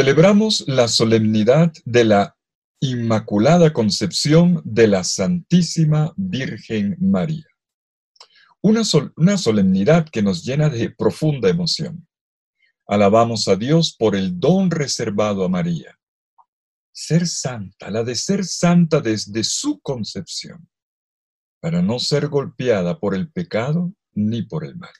Celebramos la solemnidad de la Inmaculada Concepción de la Santísima Virgen María. Una solemnidad que nos llena de profunda emoción. Alabamos a Dios por el don reservado a María. Ser santa, la de ser santa desde su concepción, para no ser golpeada por el pecado ni por el mal.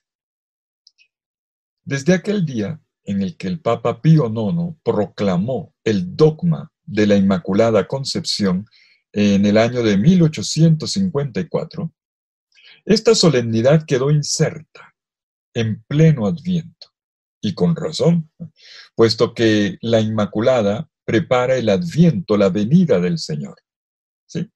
Desde aquel día en el que el Papa Pío IX proclamó el dogma de la Inmaculada Concepción en el año de 1854, esta solemnidad quedó inserta en pleno Adviento, y con razón, puesto que la Inmaculada prepara el Adviento, la venida del Señor. ¿Sí?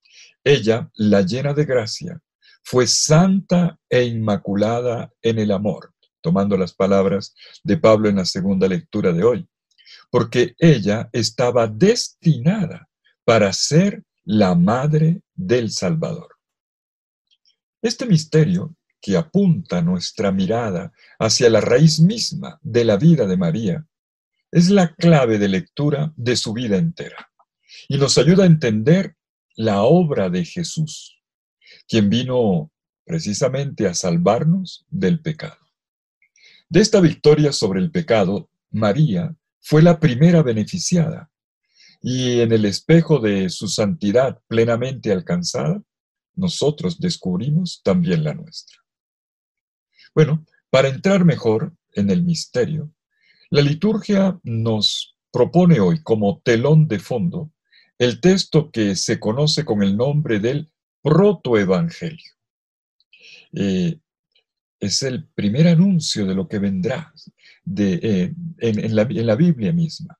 Ella, la llena de gracia, fue santa e inmaculada en el amor, tomando las palabras de Pablo en la segunda lectura de hoy, porque ella estaba destinada para ser la madre del Salvador. Este misterio, que apunta nuestra mirada hacia la raíz misma de la vida de María, es la clave de lectura de su vida entera y nos ayuda a entender la obra de Jesús, quien vino precisamente a salvarnos del pecado. De esta victoria sobre el pecado, María fue la primera beneficiada, y en el espejo de su santidad plenamente alcanzada, nosotros descubrimos también la nuestra. Bueno, para entrar mejor en el misterio, la liturgia nos propone hoy como telón de fondo el texto que se conoce con el nombre del protoevangelio. Es el primer anuncio de lo que vendrá en la Biblia misma.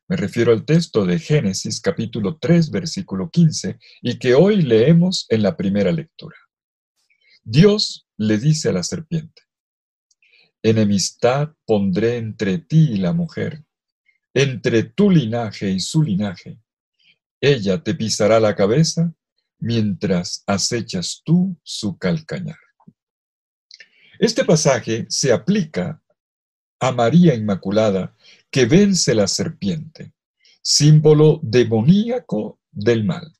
Me refiero al texto de Génesis capítulo 3, versículo 15, y que hoy leemos en la primera lectura. Dios le dice a la serpiente: enemistad pondré entre ti y la mujer, entre tu linaje y su linaje. Ella te pisará la cabeza, mientras acechas tú su calcañar. Este pasaje se aplica a María Inmaculada, que vence la serpiente, símbolo demoníaco del mal.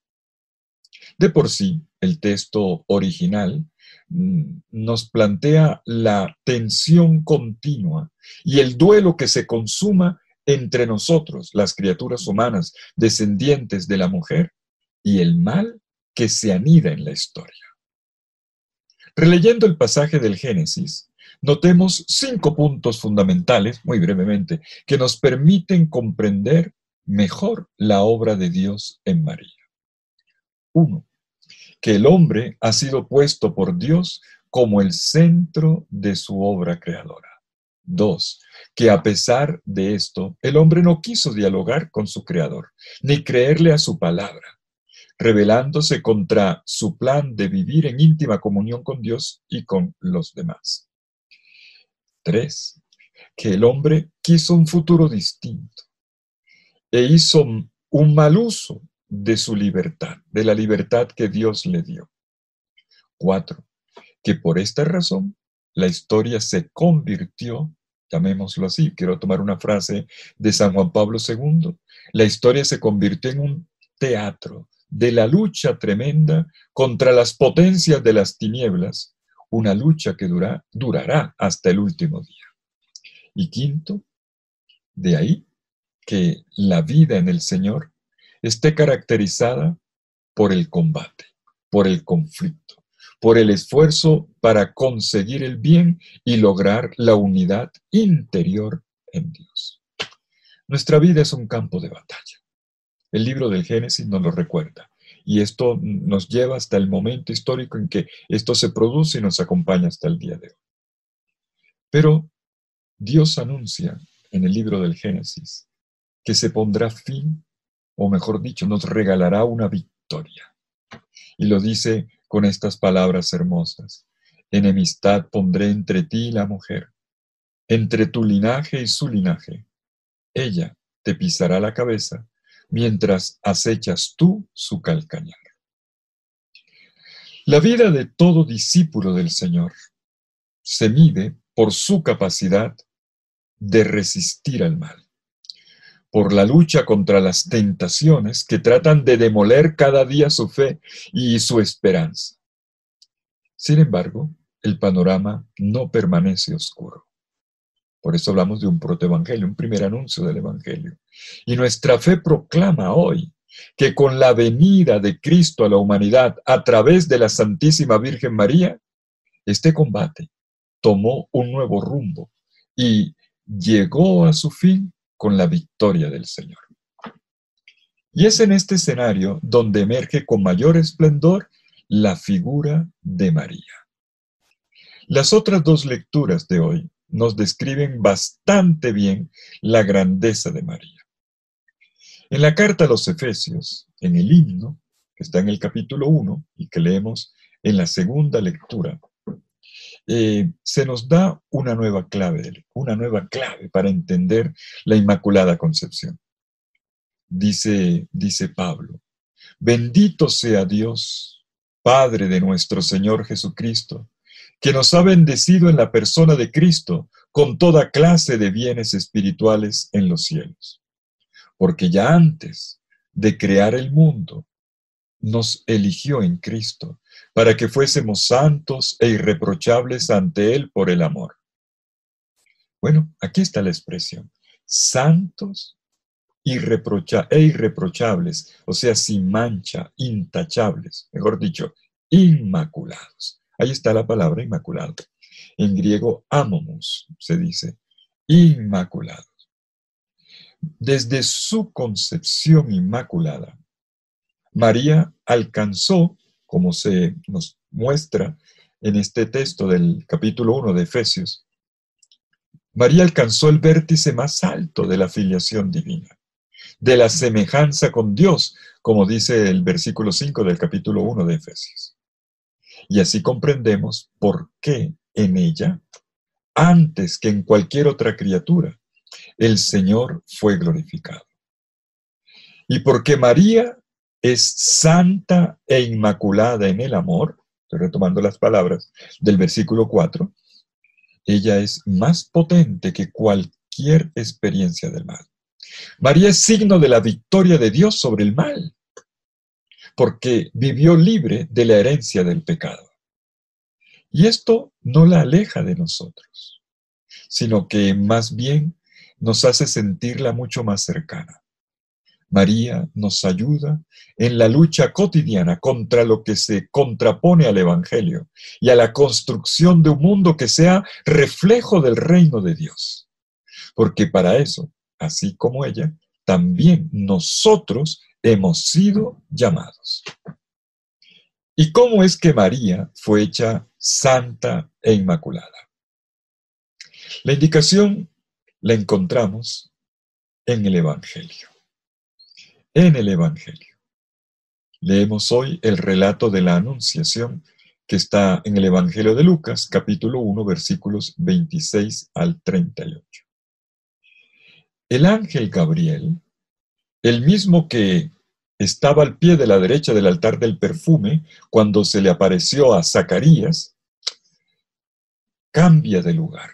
De por sí, el texto original nos plantea la tensión continua y el duelo que se consuma entre nosotros, las criaturas humanas descendientes de la mujer, y el mal que se anida en la historia. Releyendo el pasaje del Génesis, notemos 5 puntos fundamentales, muy brevemente, que nos permiten comprender mejor la obra de Dios en María. 1. Que el hombre ha sido puesto por Dios como el centro de su obra creadora. 2. Que a pesar de esto, el hombre no quiso dialogar con su Creador, ni creerle a su palabra, rebelándose contra su plan de vivir en íntima comunión con Dios y con los demás. 3. Que el hombre quiso un futuro distinto e hizo un mal uso de su libertad, de la libertad que Dios le dio. 4. Que por esta razón la historia se convirtió, llamémoslo así, quiero tomar una frase de San Juan Pablo II, la historia se convirtió en un teatro de la lucha tremenda contra las potencias de las tinieblas, una lucha que durará hasta el último día. Y 5, de ahí que la vida en el Señor esté caracterizada por el combate, por el conflicto, por el esfuerzo para conseguir el bien y lograr la unidad interior en Dios. Nuestra vida es un campo de batalla. El libro del Génesis nos lo recuerda, y esto nos lleva hasta el momento histórico en que esto se produce y nos acompaña hasta el día de hoy. Pero Dios anuncia en el libro del Génesis que se pondrá fin, o mejor dicho, nos regalará una victoria. Y lo dice con estas palabras hermosas: enemistad pondré entre ti y la mujer, entre tu linaje y su linaje. Ella te pisará la cabeza, mientras acechas tú su calcañar. La vida de todo discípulo del Señor se mide por su capacidad de resistir al mal, por la lucha contra las tentaciones que tratan de demoler cada día su fe y su esperanza. Sin embargo, el panorama no permanece oscuro. Por eso hablamos de un protoevangelio, un primer anuncio del evangelio. Y nuestra fe proclama hoy que con la venida de Cristo a la humanidad a través de la Santísima Virgen María, este combate tomó un nuevo rumbo y llegó a su fin con la victoria del Señor. Y es en este escenario donde emerge con mayor esplendor la figura de María. Las otras dos lecturas de hoy nos describen bastante bien la grandeza de María. En la carta a los Efesios, en el himno, que está en el capítulo 1 y que leemos en la segunda lectura, se nos da una nueva clave para entender la Inmaculada Concepción. Dice Pablo: bendito sea Dios, Padre de nuestro Señor Jesucristo, que nos ha bendecido en la persona de Cristo con toda clase de bienes espirituales en los cielos. Porque ya antes de crear el mundo, nos eligió en Cristo para que fuésemos santos e irreprochables ante Él por el amor. Bueno, aquí está la expresión: santos e irreprochables, o sea, sin mancha, intachables, mejor dicho, inmaculados. Ahí está la palabra inmaculado. En griego, amomos, se dice, inmaculados. Desde su concepción inmaculada, María alcanzó, como se nos muestra en este texto del capítulo 1 de Efesios, María alcanzó el vértice más alto de la filiación divina, de la semejanza con Dios, como dice el versículo 5 del capítulo 1 de Efesios. Y así comprendemos por qué en ella, antes que en cualquier otra criatura, el Señor fue glorificado. Y porque María es santa e inmaculada en el amor, estoy retomando las palabras del versículo 4, ella es más potente que cualquier experiencia del mal. María es signo de la victoria de Dios sobre el mal, porque vivió libre de la herencia del pecado. Y esto no la aleja de nosotros, sino que más bien nos hace sentirla mucho más cercana. María nos ayuda en la lucha cotidiana contra lo que se contrapone al Evangelio y a la construcción de un mundo que sea reflejo del reino de Dios. Porque para eso, así como ella, también nosotros hemos sido llamados. ¿Y cómo es que María fue hecha santa e inmaculada? La indicación la encontramos en el Evangelio. En el Evangelio. Leemos hoy el relato de la Anunciación que está en el Evangelio de Lucas, capítulo 1, versículos 26 al 38. El ángel Gabriel, el mismo que estaba al pie de la derecha del altar del perfume cuando se le apareció a Zacarías, cambia de lugar.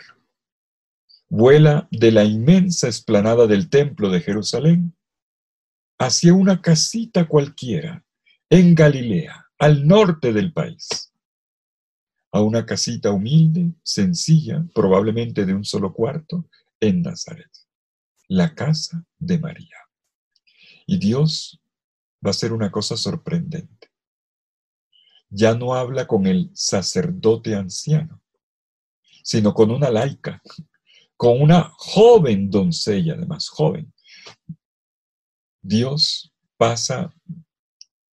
Vuela de la inmensa explanada del templo de Jerusalén hacia una casita cualquiera en Galilea, al norte del país. A una casita humilde, sencilla, probablemente de un solo cuarto, en Nazaret, la casa de María. Y Dios va a hacer una cosa sorprendente. Ya no habla con el sacerdote anciano, sino con una laica, con una joven doncella, además joven. Dios pasa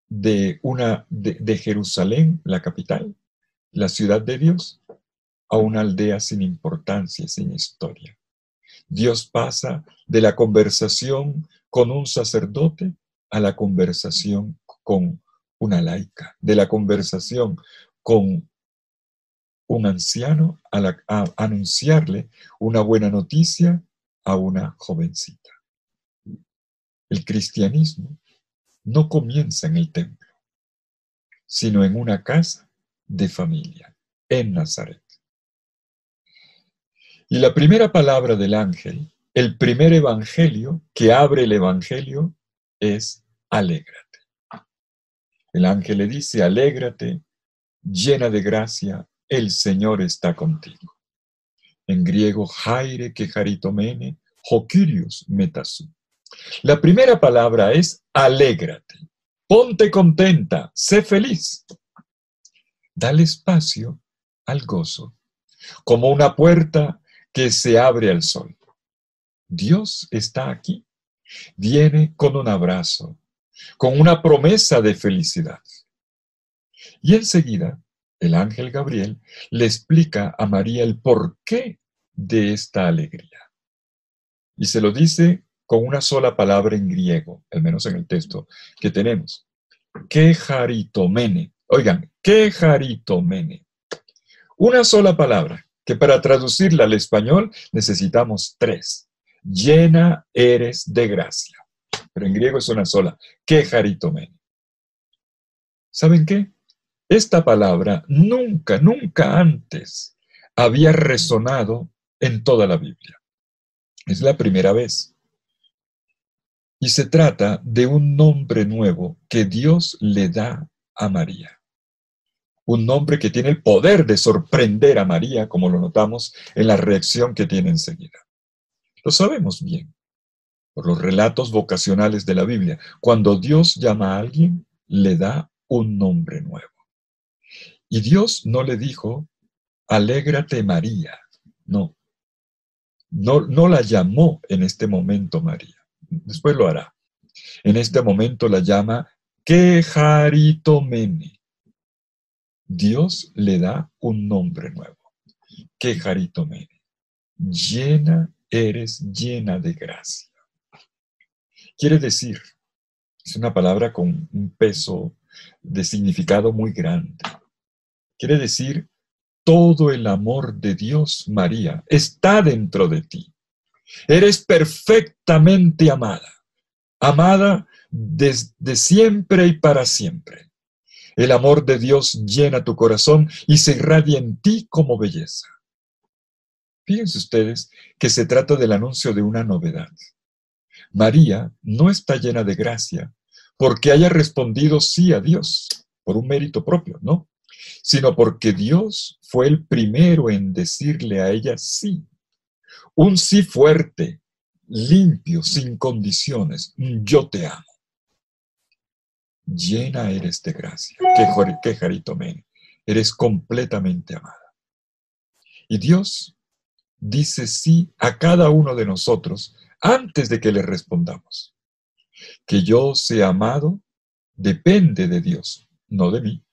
de Jerusalén, la capital, la ciudad de Dios, a una aldea sin importancia, sin historia. Dios pasa de la conversación con un sacerdote a la conversación con una laica, de la conversación con un anciano a anunciarle una buena noticia a una jovencita. El cristianismo no comienza en el templo, sino en una casa de familia, en Nazaret. Y la primera palabra del ángel el primer evangelio que abre el evangelio es alégrate. El ángel le dice, alégrate, llena de gracia, el Señor está contigo. En griego, haire que haritomene, hokirios metasu. La primera palabra es alégrate, ponte contenta, sé feliz. Dale espacio al gozo, como una puerta que se abre al sol. Dios está aquí, viene con un abrazo, con una promesa de felicidad. Y enseguida, el ángel Gabriel le explica a María el porqué de esta alegría. Y se lo dice con una sola palabra en griego, al menos en el texto que tenemos. Keharitomene. Oigan, keharitomene. Una sola palabra, que para traducirla al español necesitamos tres. Llena eres de gracia. Pero en griego es una sola. Keharitomene. ¿Saben qué? Esta palabra nunca antes había resonado en toda la Biblia. Es la primera vez. Y se trata de un nombre nuevo que Dios le da a María. Un nombre que tiene el poder de sorprender a María, como lo notamos en la reacción que tiene enseguida. Lo sabemos bien por los relatos vocacionales de la Biblia. Cuando Dios llama a alguien, le da un nombre nuevo. Y Dios no le dijo, alégrate María. No la llamó en este momento María. Después lo hará. En este momento la llama Keharitomene. Dios le da un nombre nuevo. Keharitomene. Eres llena de gracia. Quiere decir, es una palabra con un peso de significado muy grande. Quiere decir, todo el amor de Dios, María, está dentro de ti. Eres perfectamente amada. Amada desde siempre y para siempre. El amor de Dios llena tu corazón y se irradia en ti como belleza. Fíjense ustedes que se trata del anuncio de una novedad. María no está llena de gracia porque haya respondido sí a Dios por un mérito propio, no, sino porque Dios fue el primero en decirle a ella sí. Un sí fuerte, limpio, sin condiciones. Yo te amo. Llena eres de gracia. Keharitomene. Eres completamente amada. Y Dios dice sí a cada uno de nosotros antes de que le respondamos. Que yo sea amado depende de Dios, no de mí.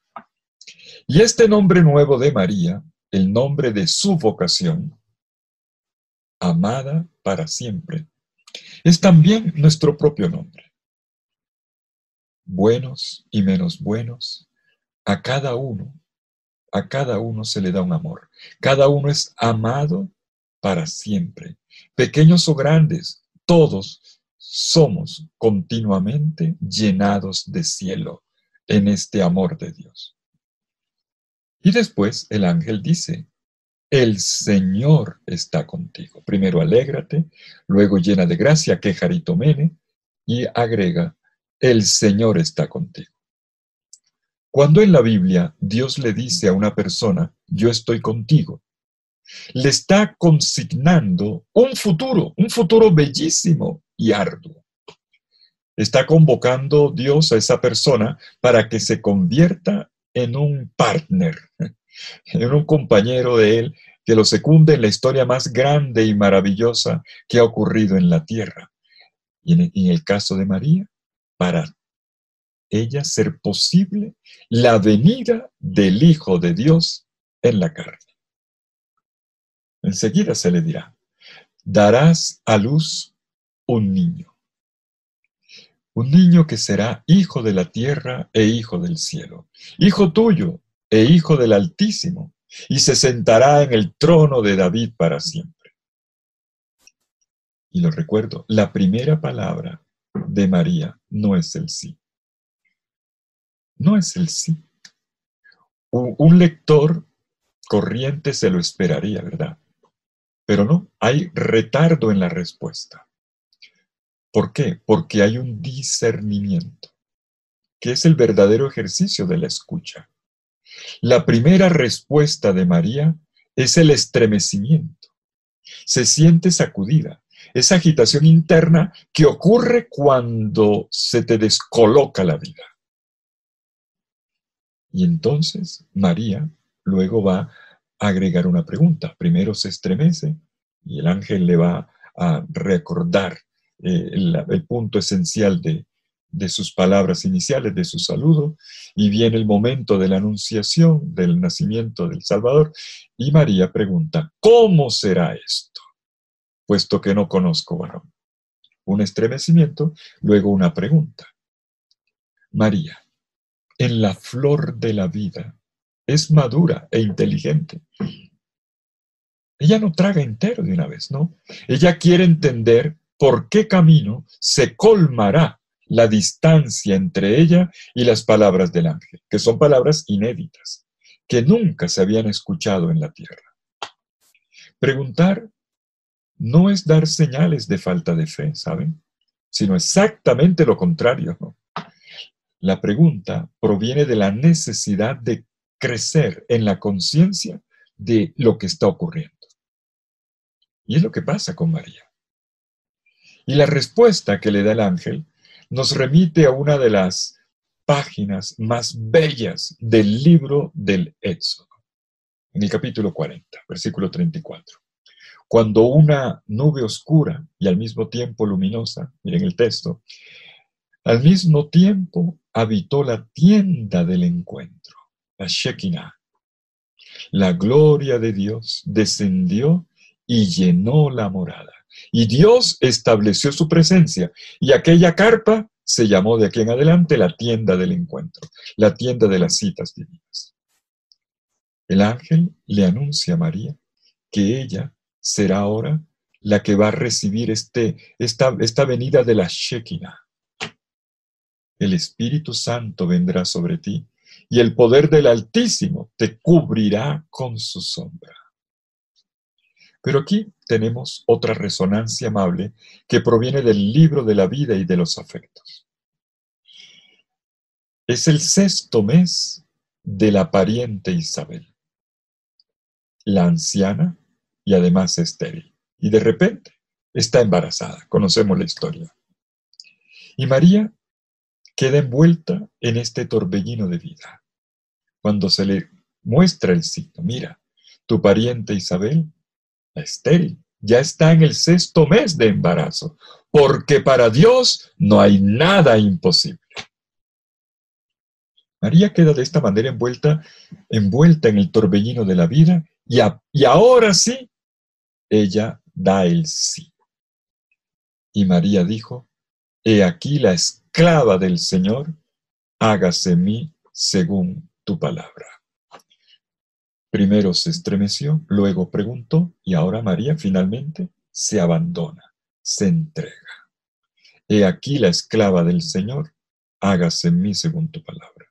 Y este nombre nuevo de María, el nombre de su vocación, amada para siempre, es también nuestro propio nombre. Buenos y menos buenos, a cada uno se le da un amor. Cada uno es amado para siempre. Pequeños o grandes, todos somos continuamente llenados de cielo en este amor de Dios. Y después el ángel dice, el Señor está contigo. Primero alégrate, luego llena de gracia, Keharitomene, y agrega, el Señor está contigo. Cuando en la Biblia Dios le dice a una persona, yo estoy contigo, le está consignando un futuro bellísimo y arduo. Está convocando Dios a esa persona para que se convierta en un partner, en un compañero de él que lo secunde en la historia más grande y maravillosa que ha ocurrido en la tierra. Y en el caso de María, para ella ser posible la venida del Hijo de Dios en la carne. Enseguida se le dirá, darás a luz un niño que será hijo de la tierra e hijo del cielo, hijo tuyo e hijo del Altísimo, y se sentará en el trono de David para siempre. Y lo recuerdo, la primera palabra de María no es el sí. No es el sí. Un lector corriente se lo esperaría, ¿verdad? Pero no, hay retardo en la respuesta. ¿Por qué? Porque hay un discernimiento, que es el verdadero ejercicio de la escucha. La primera respuesta de María es el estremecimiento. Se siente sacudida. Esa agitación interna que ocurre cuando se te descoloca la vida. Y entonces María luego va a agregar una pregunta. Primero se estremece y el ángel le va a recordar el punto esencial de sus palabras iniciales, de su saludo, y viene el momento de la anunciación del nacimiento del Salvador, y María pregunta, ¿cómo será esto? Puesto que no conozco varón. Un estremecimiento, luego una pregunta. María, en la flor de la vida, es madura e inteligente. Ella no traga entero de una vez, ¿no? Ella quiere entender por qué camino se colmará la distancia entre ella y las palabras del ángel, que son palabras inéditas, que nunca se habían escuchado en la tierra. Preguntar no es dar señales de falta de fe, ¿saben? Sino exactamente lo contrario, ¿no? La pregunta proviene de la necesidad de crecer en la conciencia de lo que está ocurriendo. Y es lo que pasa con María. Y la respuesta que le da el ángel nos remite a una de las páginas más bellas del libro del Éxodo, en el capítulo 40, versículo 34. Cuando una nube oscura y al mismo tiempo luminosa, miren el texto, al mismo tiempo habitó la tienda del encuentro, la Shekinah. La gloria de Dios descendió y llenó la morada. Y Dios estableció su presencia. Y aquella carpa se llamó de aquí en adelante la tienda del encuentro, la tienda de las citas divinas. El ángel le anuncia a María que ella será ahora la que va a recibir esta venida de la Shekinah. El Espíritu Santo vendrá sobre ti y el poder del Altísimo te cubrirá con su sombra. Pero aquí tenemos otra resonancia amable que proviene del libro de la vida y de los afectos. Es el 6º mes de la pariente Isabel, la anciana y además estéril. Y de repente está embarazada, conocemos la historia. Y María queda envuelta en este torbellino de vida. Cuando se le muestra el signo, mira, tu pariente Isabel, la estéril, ya está en el 6º mes de embarazo, porque para Dios no hay nada imposible. María queda de esta manera envuelta en el torbellino de la vida y ahora sí, ella da el sí. Y María dijo, he aquí la esclava del Señor, hágase en mí según tu palabra. Primero se estremeció, luego preguntó, y ahora María finalmente se abandona, se entrega. He aquí la esclava del Señor, hágase en mí según tu palabra.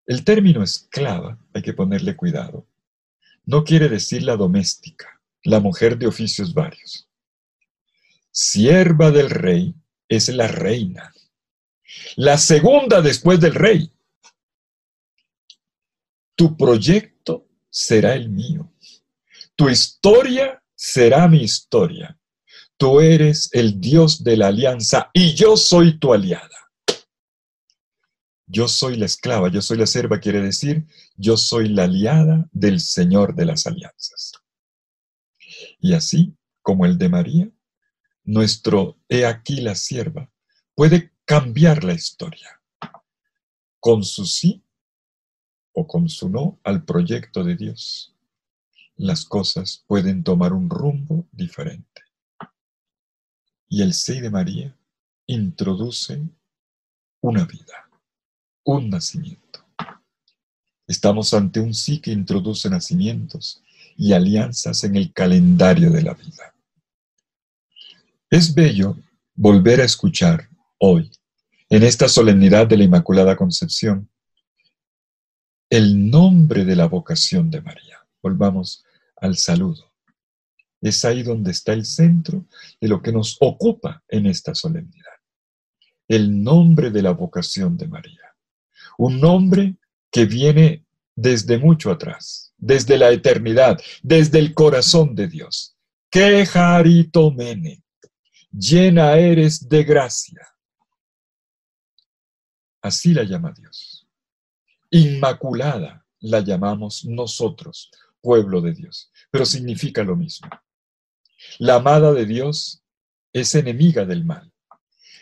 El término esclava, hay que ponerle cuidado, no quiere decir la doméstica, la mujer de oficios varios. Sierva del rey es la reina, la segunda después del rey. Tu proyecto será el mío. Tu historia será mi historia. Tú eres el Dios de la alianza y yo soy tu aliada. Yo soy la esclava, yo soy la sierva, quiere decir, yo soy la aliada del Señor de las alianzas. Y así como el de María, nuestro he aquí la sierva puede cambiar la historia. Con su sí o con su no al proyecto de Dios, las cosas pueden tomar un rumbo diferente. Y el sí de María introduce una vida, un nacimiento. Estamos ante un sí que introduce nacimientos y alianzas en el calendario de la vida. Es bello volver a escuchar hoy, en esta solemnidad de la Inmaculada Concepción, el nombre de la vocación de María. Volvamos al saludo. Es ahí donde está el centro de lo que nos ocupa en esta solemnidad. El nombre de la vocación de María. Un nombre que viene desde mucho atrás, desde la eternidad, desde el corazón de Dios. ¡Qué Jaritomene! Llena eres de gracia. Así la llama Dios. Inmaculada la llamamos nosotros, pueblo de Dios, pero significa lo mismo. La amada de Dios es enemiga del mal.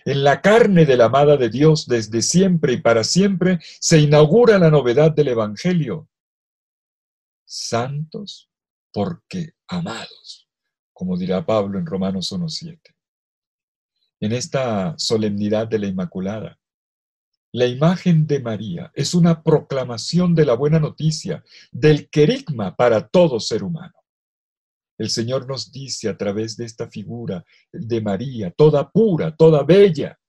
En la carne de la amada de Dios, desde siempre y para siempre, se inaugura la novedad del Evangelio. Santos porque amados, como dirá Pablo en Romanos 1:7. En esta solemnidad de la Inmaculada, la imagen de María es una proclamación de la buena noticia, del querigma para todo ser humano. El Señor nos dice a través de esta figura de María, toda pura, toda bella,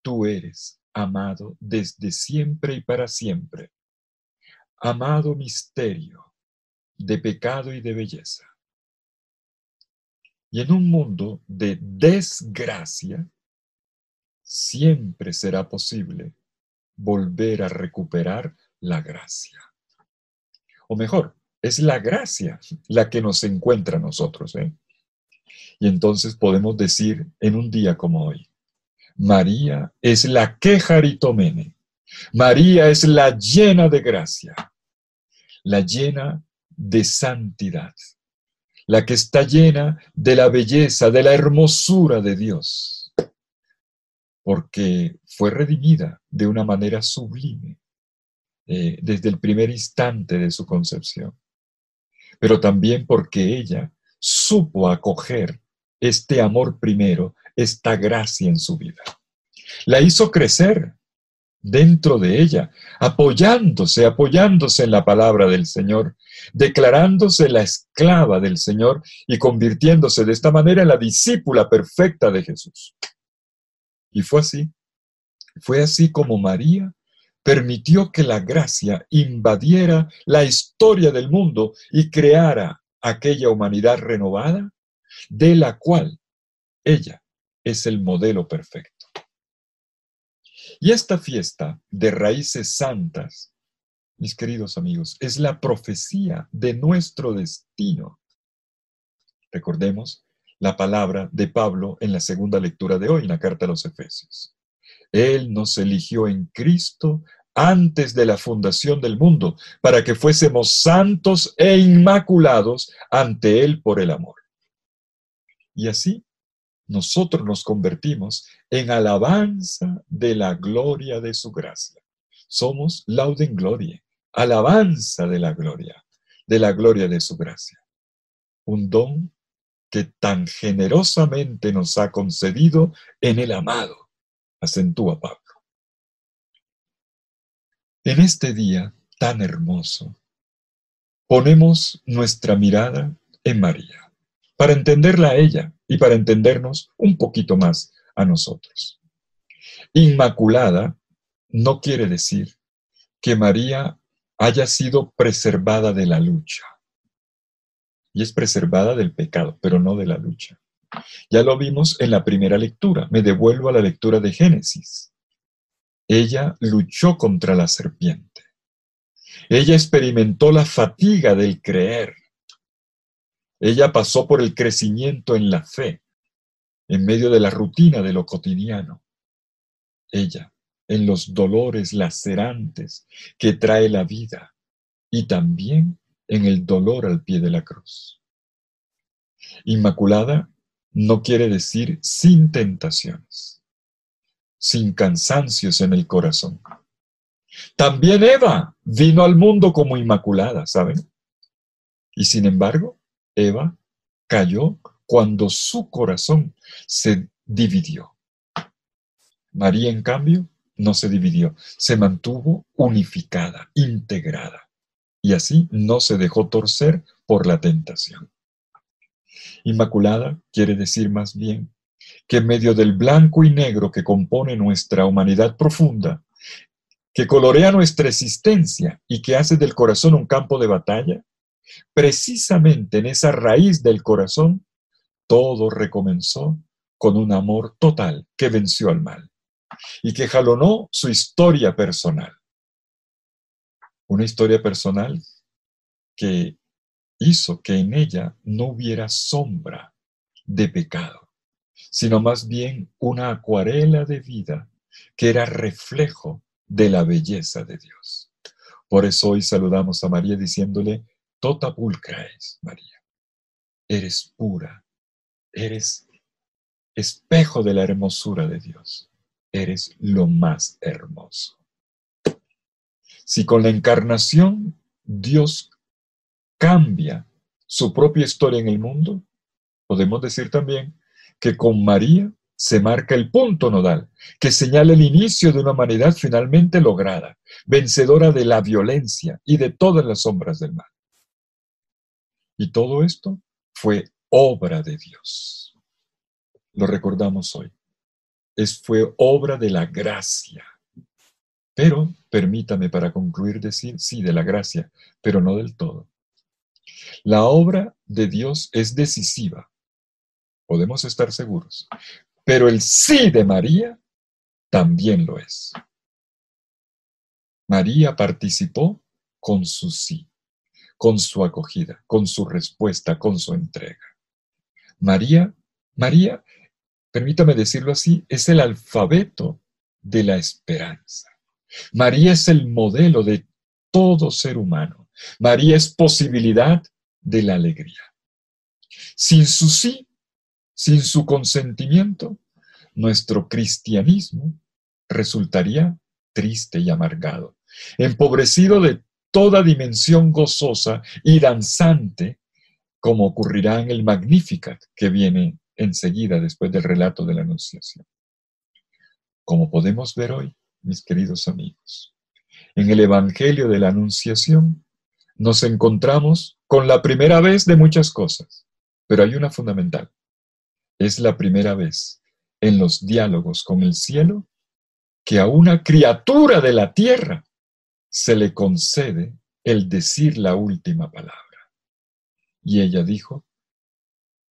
tú eres amado desde siempre y para siempre. Amado misterio de pecado y de belleza. Y en un mundo de desgracia, siempre será posible volver a recuperar la gracia. O mejor, es la gracia la que nos encuentra a nosotros, ¿eh? Y entonces podemos decir en un día como hoy, María es la que Jaritomene. María es la llena de gracia, la llena de santidad, la que está llena de la belleza, de la hermosura de Dios, porque fue redimida de una manera sublime desde el primer instante de su concepción, pero también porque ella supo acoger este amor primero, esta gracia en su vida. La hizo crecer dentro de ella, apoyándose en la palabra del Señor, declarándose la esclava del Señor y convirtiéndose de esta manera en la discípula perfecta de Jesús. Y fue así como María permitió que la gracia invadiera la historia del mundo y creara aquella humanidad renovada de la cual ella es el modelo perfecto. Y esta fiesta de raíces santas, mis queridos amigos, es la profecía de nuestro destino. Recordemos la palabra de Pablo en la segunda lectura de hoy, en la carta a los Efesios. Él nos eligió en Cristo antes de la fundación del mundo, para que fuésemos santos e inmaculados ante Él por el amor. Y así, nosotros nos convertimos en alabanza de la gloria de su gracia. Somos lauden glorie, alabanza de la gloria de su gracia. Un don que tan generosamente nos ha concedido en el amado, acentúa Pablo. En este día tan hermoso, ponemos nuestra mirada en María, para entenderla a ella y para entendernos un poquito más a nosotros. Inmaculada no quiere decir que María haya sido preservada de la lucha. Y es preservada del pecado, pero no de la lucha. Ya lo vimos en la primera lectura. Me devuelvo a la lectura de Génesis. Ella luchó contra la serpiente. Ella experimentó la fatiga del creer. Ella pasó por el crecimiento en la fe, en medio de la rutina de lo cotidiano. Ella, en los dolores lacerantes que trae la vida, y también en el dolor al pie de la cruz. Inmaculada no quiere decir sin tentaciones, sin cansancios en el corazón. También Eva vino al mundo como inmaculada, ¿saben? Y sin embargo, Eva cayó cuando su corazón se dividió. María, en cambio, no se dividió, se mantuvo unificada, integrada, y así no se dejó torcer por la tentación. Inmaculada quiere decir más bien que en medio del blanco y negro que compone nuestra humanidad profunda, que colorea nuestra existencia y que hace del corazón un campo de batalla, Precisamente en esa raíz del corazón, todo recomenzó con un amor total que venció al mal y que jalonó su historia personal. Una historia personal que hizo que en ella no hubiera sombra de pecado, sino más bien una acuarela de vida que era reflejo de la belleza de Dios. Por eso hoy saludamos a María diciéndole, tota pulcra es, María. Eres pura, eres espejo de la hermosura de Dios. Eres lo más hermoso. Si con la encarnación Dios cambia su propia historia en el mundo, podemos decir también que con María se marca el punto nodal, que señala el inicio de una humanidad finalmente lograda, vencedora de la violencia y de todas las sombras del mal. Y todo esto fue obra de Dios. Lo recordamos hoy. Fue obra de la gracia. Pero, permítame para concluir decir, sí, de la gracia, pero no del todo. La obra de Dios es decisiva, podemos estar seguros, pero el sí de María también lo es. María participó con su sí, con su acogida, con su respuesta, con su entrega. María, permítame decirlo así, es el alfabeto de la esperanza. María es el modelo de todo ser humano. María es posibilidad de la alegría. Sin su sí, sin su consentimiento, nuestro cristianismo resultaría triste y amargado, empobrecido de toda dimensión gozosa y danzante, como ocurrirá en el Magnificat que viene enseguida después del relato de la Anunciación. Como podemos ver hoy, mis queridos amigos, en el Evangelio de la Anunciación nos encontramos con la primera vez de muchas cosas, pero hay una fundamental. Es la primera vez en los diálogos con el cielo que a una criatura de la tierra se le concede el decir la última palabra. Y ella dijo,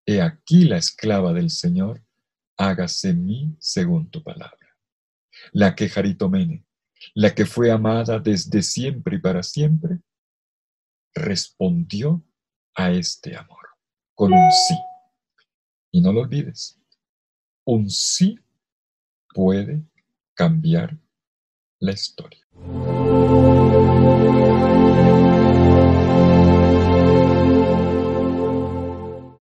he aquí la esclava del Señor, hágase en mí según tu palabra. La que Jaritomene, la que fue amada desde siempre y para siempre, respondió a este amor con un sí. Y no lo olvides, un sí puede cambiar la historia.